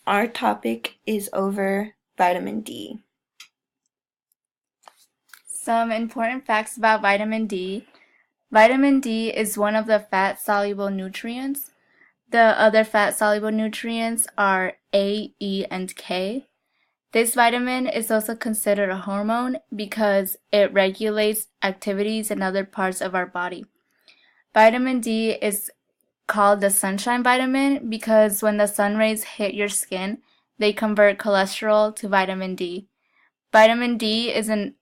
our topic is over vitamin D. Some important facts about vitamin D. Vitamin D is one of the fat-soluble nutrients. The other fat-soluble nutrients are A, E, and K. This vitamin is also considered a hormone because it regulates activities in other parts of our body. Vitamin D is called the sunshine vitamin because when the sun rays hit your skin, they convert cholesterol to vitamin D. Vitamin D is an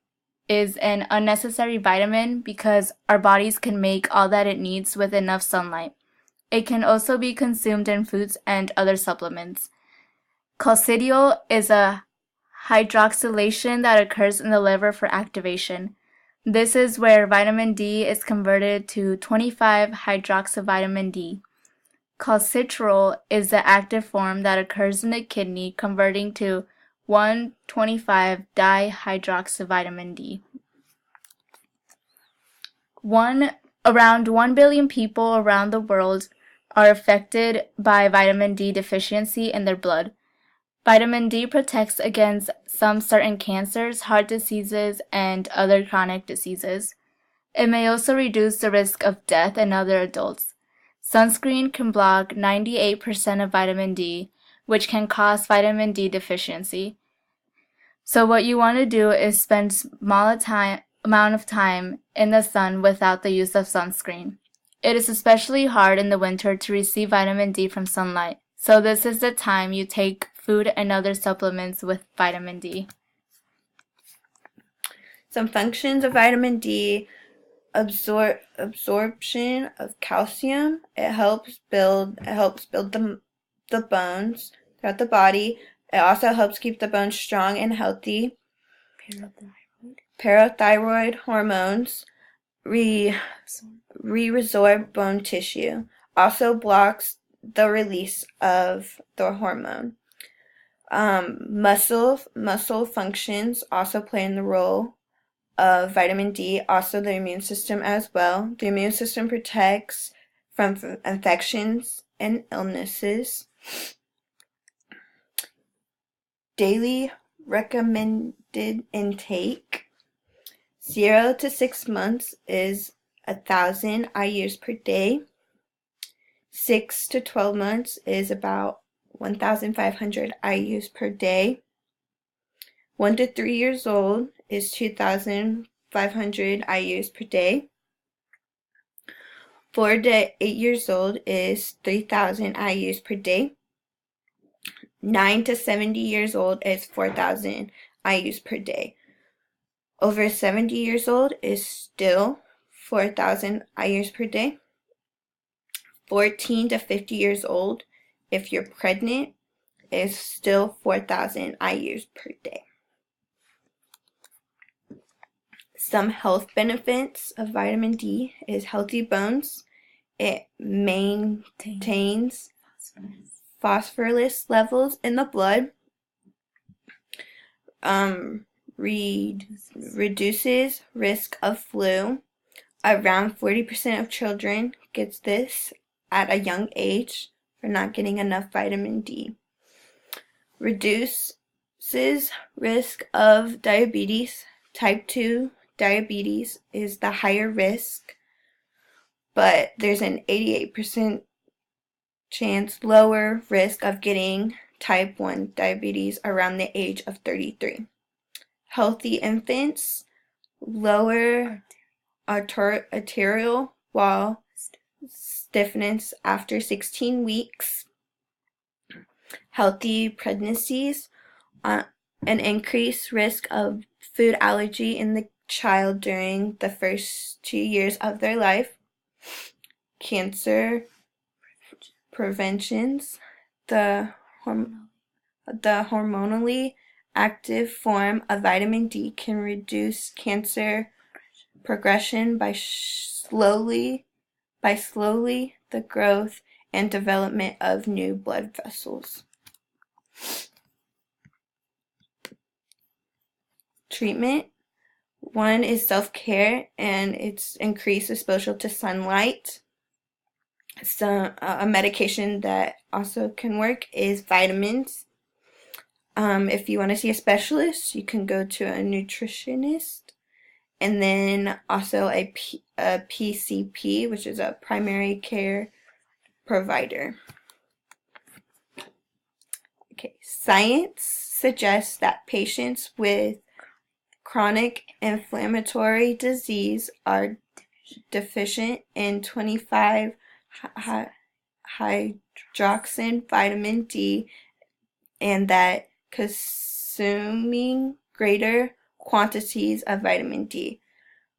unnecessary vitamin because our bodies can make all that it needs with enough sunlight. It can also be consumed in foods and other supplements. Calcidiol is a hydroxylation that occurs in the liver for activation. This is where vitamin D is converted to 25-hydroxyvitamin D. Calcitriol is the active form that occurs in the kidney, converting to 1,25-dihydroxyvitamin D. Around 1 billion people around the world are affected by vitamin D deficiency in their blood. Vitamin D protects against some certain cancers, heart diseases, and other chronic diseases. It may also reduce the risk of death in other adults. Sunscreen can block 98% of vitamin D, which can cause vitamin D deficiency. So what you want to do is spend small amount of time in the sun without the use of sunscreen. It is especially hard in the winter to receive vitamin D from sunlight, so this is the time you take food and other supplements with vitamin D. Some functions of vitamin D: absorption of calcium. It helps build the bones throughout the body. It also helps keep the bones strong and healthy. Parathyroid hormones resorb bone tissue. Also blocks the release of the hormone. Muscle functions also play in the role of vitamin D, also the immune system as well. The immune system protects from infections and illnesses. Daily recommended intake: 0 to 6 months is 1,000 IUs per day. 6 to 12 months is about 1,500 IUs per day. 1 to 3 years old is 2,500 IUs per day. 4 to 8 years old is 3,000 IUs per day. 9 to 70 years old is 4,000 IUs per day. Over 70 years old is still 4,000 IUs per day. 14 to 50 years old, if you're pregnant, is still 4,000 IUs per day. Some health benefits of vitamin D is healthy bones. It maintains phosphorus levels in the blood. Reduces risk of flu. Around 40% of children gets this at a young age for not getting enough vitamin D. Reduces risk of diabetes. Type 2 diabetes is the higher risk, but there's an 88% chance lower risk of getting type 1 diabetes around the age of 33. Healthy infants: lower arterial wall stiffness after 16 weeks. Healthy pregnancies: an increased risk of food allergy in the child during the first 2 years of their life. Cancer preventions: the hormonally active form of vitamin D can reduce cancer progression by slowly the growth and development of new blood vessels. Treatment: one is self-care, and it's increased exposure to sunlight. So a medication that also can work is vitamins. If you want to see a specialist, you can go to a nutritionist, and then also a PCP, which is a primary care provider. Okay, science suggests that patients with chronic inflammatory disease are deficient in 25-hydroxy vitamin D, and that consuming greater quantities of vitamin D,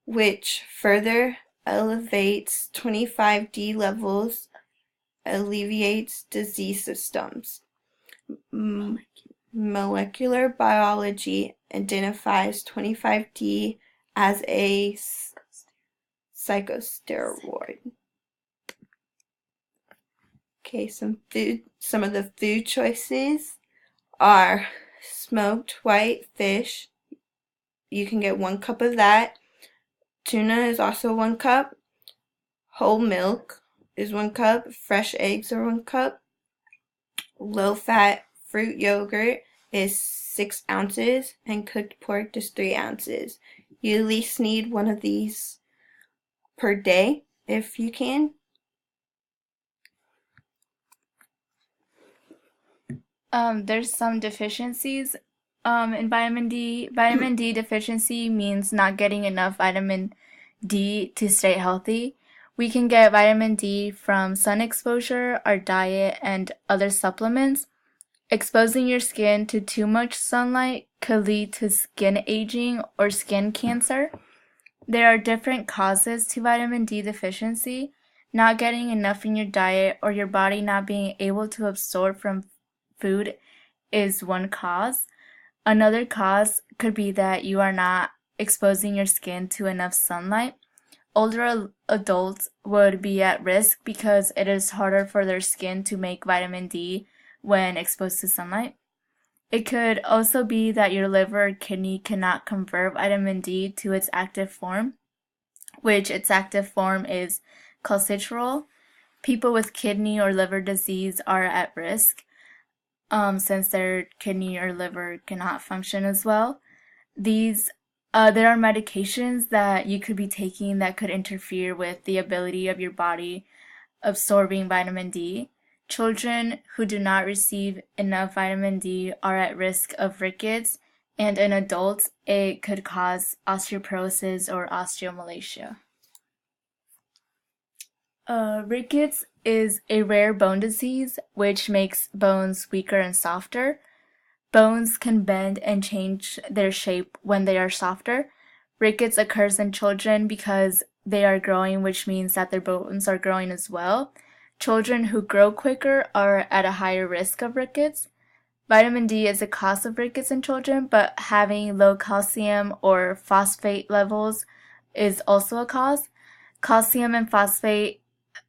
which further elevates 25D levels, alleviates disease symptoms. Molecular biology identifies 25D as a psychosteroid. Okay, some of the food choices are smoked white fish. You can get 1 cup of that. Tuna is also 1 cup. Whole milk is 1 cup. Fresh eggs are 1 cup. Low-fat fruit yogurt is 6 ounces, and cooked pork is 3 ounces. You at least need 1 of these per day if you can. There's some deficiencies in vitamin D. Vitamin D deficiency means not getting enough vitamin D to stay healthy. We can get vitamin D from sun exposure, our diet, and other supplements. Exposing your skin to too much sunlight could lead to skin aging or skin cancer. There are different causes to vitamin D deficiency. Not getting enough in your diet or your body not being able to absorb from food is one cause. Another cause could be that you are not exposing your skin to enough sunlight. Older adults would be at risk because it is harder for their skin to make vitamin D when exposed to sunlight. It could also be that your liver or kidney cannot convert vitamin D to its active form, which its active form is cholesterol. People with kidney or liver disease are at risk since their kidney or liver cannot function as well. There are medications that you could be taking that could interfere with the ability of your body absorbing vitamin D. Children who do not receive enough vitamin D are at risk of rickets, and in adults, it could cause osteoporosis or osteomalacia. Rickets is a rare bone disease which makes bones weaker and softer. Bones can bend and change their shape when they are softer. Rickets occurs in children because they are growing, which means that their bones are growing as well. Children who grow quicker are at a higher risk of rickets. Vitamin D is a cause of rickets in children, but having low calcium or phosphate levels is also a cause. Calcium and phosphate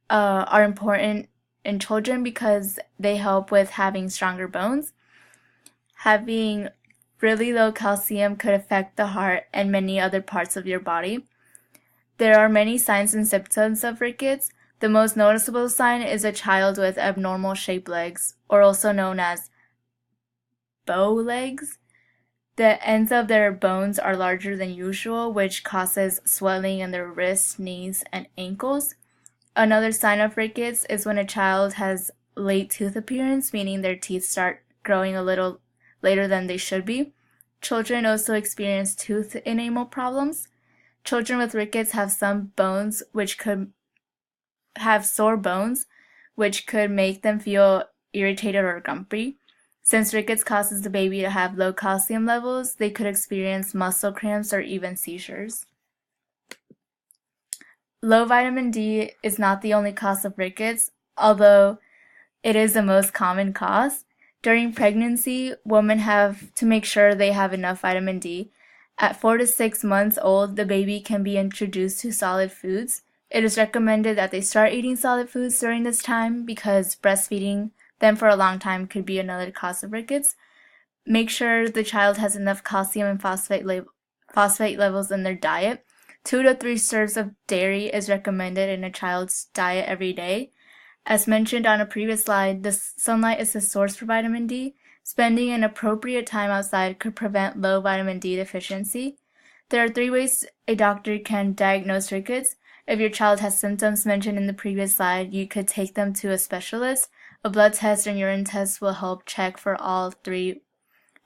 are important in children because they help with having stronger bones. Having really low calcium could affect the heart and many other parts of your body. There are many signs and symptoms of rickets. The most noticeable sign is a child with abnormal shaped legs, or also known as bow legs. The ends of their bones are larger than usual, which causes swelling in their wrists, knees, and ankles. Another sign of rickets is when a child has late tooth appearance, meaning their teeth start growing a little later than they should be. Children also experience tooth enamel problems. Children with rickets have some bones which could have sore bones, which could make them feel irritated or grumpy. Since rickets causes the baby to have low calcium levels, they could experience muscle cramps or even seizures. Low vitamin D is not the only cause of rickets, although it is the most common cause. During pregnancy, women have to make sure they have enough vitamin D. At 4 to 6 months old, the baby can be introduced to solid foods. It is recommended that they start eating solid foods during this time because breastfeeding them for a long time could be another cause of rickets. Make sure the child has enough calcium and phosphate levels in their diet. 2 to 3 serves of dairy is recommended in a child's diet every day. As mentioned on a previous slide, the sunlight is the source for vitamin D, Spending an appropriate time outside could prevent low vitamin D deficiency. There are 3 ways a doctor can diagnose rickets. If your child has symptoms mentioned in the previous slide, you could take them to a specialist. A blood test and urine test will help check for all three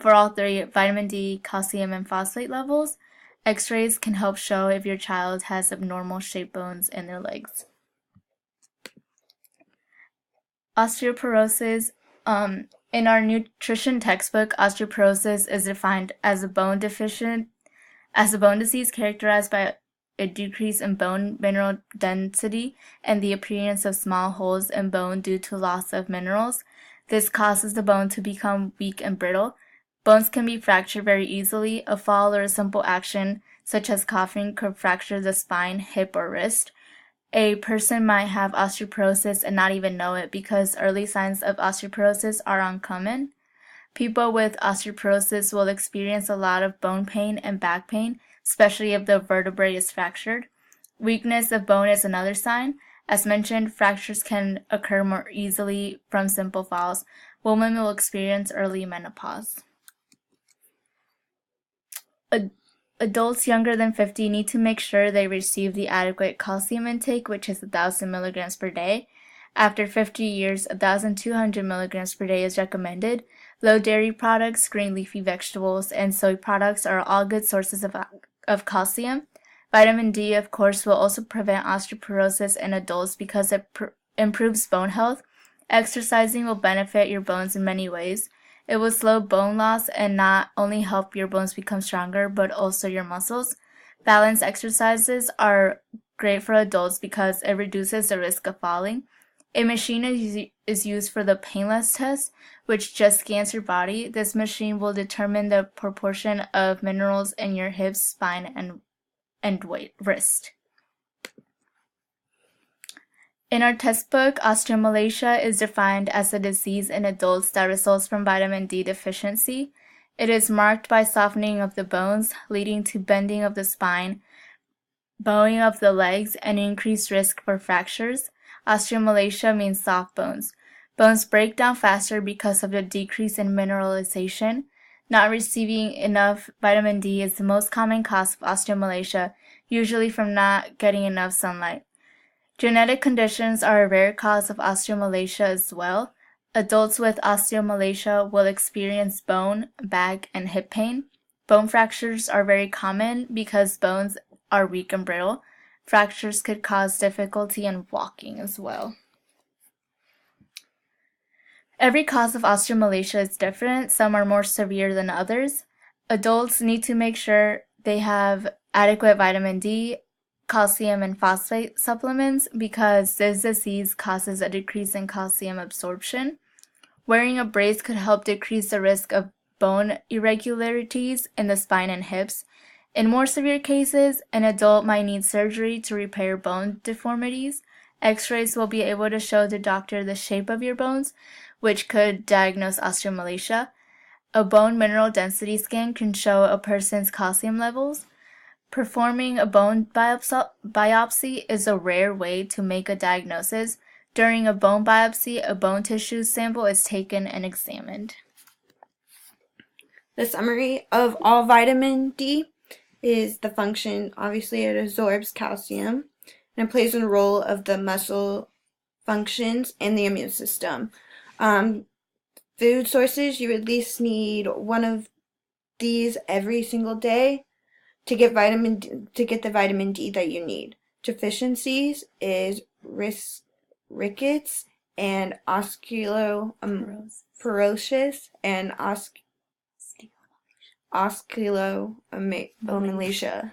vitamin D, calcium, and phosphate levels. X-rays can help show if your child has abnormal shaped bones in their legs. Osteoporosis. In our nutrition textbook, osteoporosis is defined as a bone disease characterized by a decrease in bone mineral density and the appearance of small holes in bone due to loss of minerals. This causes the bone to become weak and brittle. Bones can be fractured very easily. A fall or a simple action, such as coughing, could fracture the spine, hip, or wrist. A person might have osteoporosis and not even know it because early signs of osteoporosis are uncommon. People with osteoporosis will experience a lot of bone pain and back pain, especially if the vertebrae is fractured. Weakness of bone is another sign. As mentioned, fractures can occur more easily from simple falls. Women will experience early menopause. Adults younger than 50 need to make sure they receive the adequate calcium intake, which is 1,000 milligrams per day. After 50 years, 1,200 milligrams per day is recommended. Low dairy products, green leafy vegetables, and soy products are all good sources of calcium. Vitamin D, of course, will also prevent osteoporosis in adults because it improves bone health. Exercising will benefit your bones in many ways. It will slow bone loss and not only help your bones become stronger, but also your muscles. Balance exercises are great for adults because it reduces the risk of falling. A machine is used for the painless test, which just scans your body. This machine will determine the proportion of minerals in your hips, spine, and wrist. In our textbook, osteomalacia is defined as a disease in adults that results from vitamin D deficiency. It is marked by softening of the bones, leading to bending of the spine, bowing of the legs, and increased risk for fractures. Osteomalacia means soft bones. Bones break down faster because of the decrease in mineralization. Not receiving enough vitamin D is the most common cause of osteomalacia, usually from not getting enough sunlight. Genetic conditions are a rare cause of osteomalacia as well. Adults with osteomalacia will experience bone, back, and hip pain. Bone fractures are very common because bones are weak and brittle. Fractures could cause difficulty in walking as well. Every cause of osteomalacia is different. Some are more severe than others. Adults need to make sure they have adequate vitamin D, calcium, and phosphate supplements because this disease causes a decrease in calcium absorption. Wearing a brace could help decrease the risk of bone irregularities in the spine and hips. In more severe cases, an adult might need surgery to repair bone deformities. X-rays will be able to show the doctor the shape of your bones, which could diagnose osteomalacia. A bone mineral density scan can show a person's calcium levels. Performing a bone biopsy is a rare way to make a diagnosis. During a bone biopsy, a bone tissue sample is taken and examined. The summary of all vitamin D is the function. Obviously, it absorbs calcium and it plays a role of the muscle functions and the immune system. Food sources, you at least need one of these every single day to get the vitamin D that you need. Deficiencies is rickets and osteoporosis and osteomalacia.